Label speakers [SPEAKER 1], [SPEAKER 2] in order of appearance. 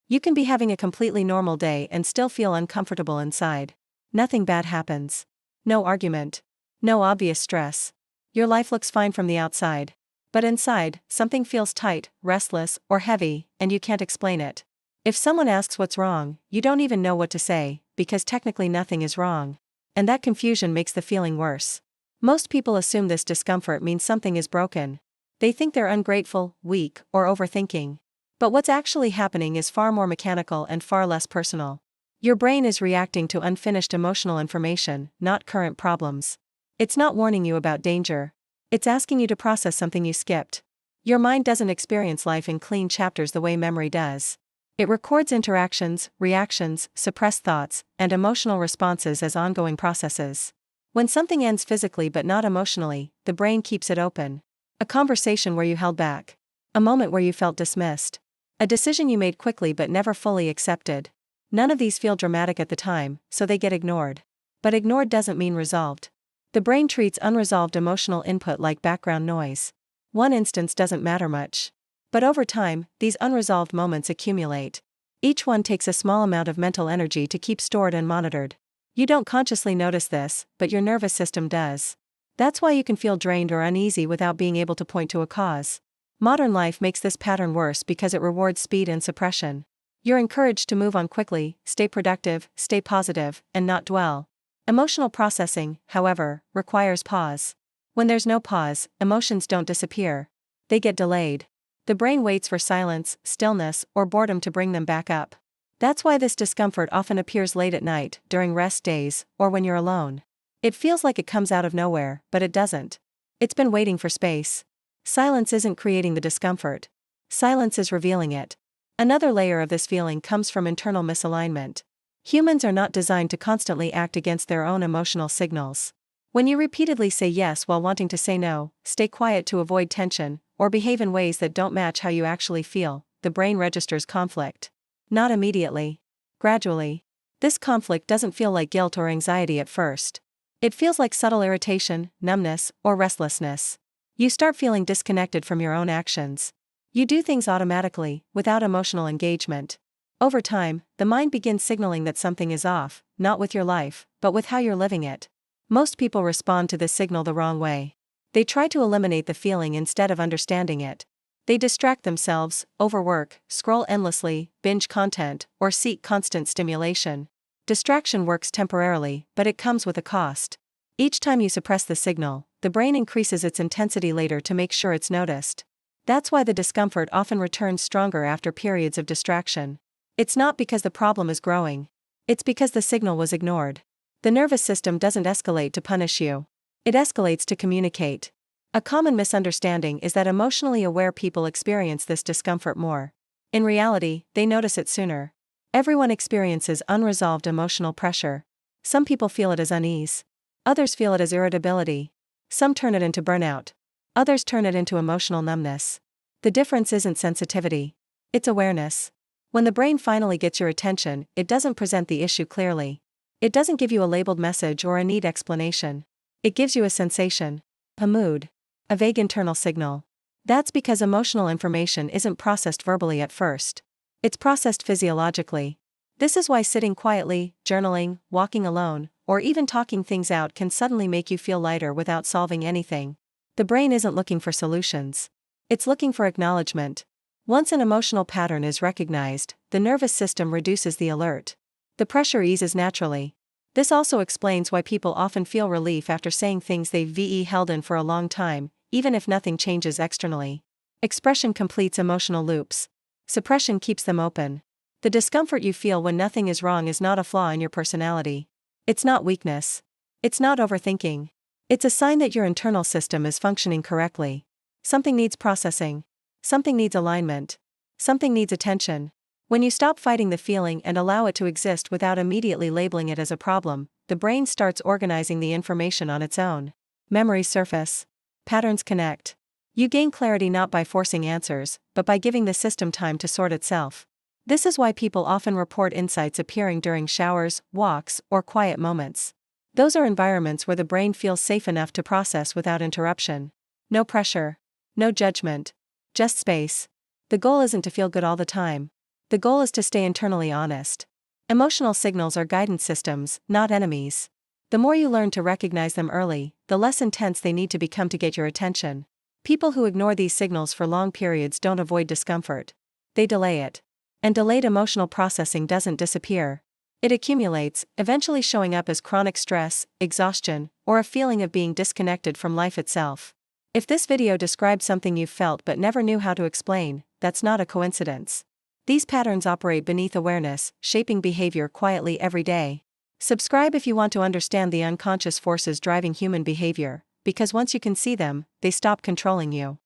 [SPEAKER 1] You can be having a completely normal day and still feel uncomfortable inside. Nothing bad happens. No argument. No obvious stress. Your life looks fine from the outside. But inside, something feels tight, restless, or heavy, and you can't explain it. If someone asks what's wrong, you don't even know what to say, because technically nothing is wrong. And that confusion makes the feeling worse. Most people assume this discomfort means something is broken. They think they're ungrateful, weak, or overthinking. But what's actually happening is far more mechanical and far less personal. Your brain is reacting to unfinished emotional information, not current problems. It's not warning you about danger. It's asking you to process something you skipped. Your mind doesn't experience life in clean chapters the way memory does. It records interactions, reactions, suppressed thoughts, and emotional responses as ongoing processes. When something ends physically but not emotionally, the brain keeps it open. A conversation where you held back. A moment where you felt dismissed. A decision you made quickly but never fully accepted. None of these feel dramatic at the time, so they get ignored. But ignored doesn't mean resolved. The brain treats unresolved emotional input like background noise. One instance doesn't matter much. But over time, these unresolved moments accumulate. Each one takes a small amount of mental energy to keep stored and monitored. You don't consciously notice this, but your nervous system does. That's why you can feel drained or uneasy without being able to point to a cause. Modern life makes this pattern worse because it rewards speed and suppression. You're encouraged to move on quickly, stay productive, stay positive, and not dwell. Emotional processing, however, requires pause. When there's no pause, emotions don't disappear. They get delayed. The brain waits for silence, stillness, or boredom to bring them back up. That's why this discomfort often appears late at night, during rest days, or when you're alone. It feels like it comes out of nowhere, but it doesn't. It's been waiting for space. Silence isn't creating the discomfort. Silence is revealing it. Another layer of this feeling comes from internal misalignment. Humans are not designed to constantly act against their own emotional signals. When you repeatedly say yes while wanting to say no, stay quiet to avoid tension, or behave in ways that don't match how you actually feel, the brain registers conflict. Not immediately. Gradually. This conflict doesn't feel like guilt or anxiety at first. It feels like subtle irritation, numbness, or restlessness. You start feeling disconnected from your own actions. You do things automatically, without emotional engagement. Over time, the mind begins signaling that something is off, not with your life, but with how you're living it. Most people respond to this signal the wrong way. They try to eliminate the feeling instead of understanding it. They distract themselves, overwork, scroll endlessly, binge content, or seek constant stimulation. Distraction works temporarily, but it comes with a cost. Each time you suppress the signal, the brain increases its intensity later to make sure it's noticed. That's why the discomfort often returns stronger after periods of distraction. It's not because the problem is growing. It's because the signal was ignored. The nervous system doesn't escalate to punish you. It escalates to communicate. A common misunderstanding is that emotionally aware people experience this discomfort more. In reality, they notice it sooner. Everyone experiences unresolved emotional pressure. Some people feel it as unease. Others feel it as irritability. Some turn it into burnout. Others turn it into emotional numbness. The difference isn't sensitivity. It's awareness. When the brain finally gets your attention, it doesn't present the issue clearly. It doesn't give you a labeled message or a neat explanation. It gives you a sensation, a mood, a vague internal signal. That's because emotional information isn't processed verbally at first. It's processed physiologically. This is why sitting quietly, journaling, walking alone, or even talking things out can suddenly make you feel lighter without solving anything. The brain isn't looking for solutions. It's looking for acknowledgement. Once an emotional pattern is recognized, the nervous system reduces the alert. The pressure eases naturally. This also explains why people often feel relief after saying things they've held in for a long time, even if nothing changes externally. Expression completes emotional loops. Suppression keeps them open. The discomfort you feel when nothing is wrong is not a flaw in your personality. It's not weakness. It's not overthinking. It's a sign that your internal system is functioning correctly. Something needs processing. Something needs alignment. Something needs attention. When you stop fighting the feeling and allow it to exist without immediately labeling it as a problem, the brain starts organizing the information on its own. Memories surface. Patterns connect. You gain clarity not by forcing answers, but by giving the system time to sort itself. This is why people often report insights appearing during showers, walks, or quiet moments. Those are environments where the brain feels safe enough to process without interruption. No pressure. No judgment. Just space. The goal isn't to feel good all the time. The goal is to stay internally honest. Emotional signals are guidance systems, not enemies. The more you learn to recognize them early, the less intense they need to become to get your attention. People who ignore these signals for long periods don't avoid discomfort. They delay it. And delayed emotional processing doesn't disappear. It accumulates, eventually showing up as chronic stress, exhaustion, or a feeling of being disconnected from life itself. If this video described something you've felt but never knew how to explain, that's not a coincidence. These patterns operate beneath awareness, shaping behavior quietly every day. Subscribe if you want to understand the unconscious forces driving human behavior, because once you can see them, they stop controlling you.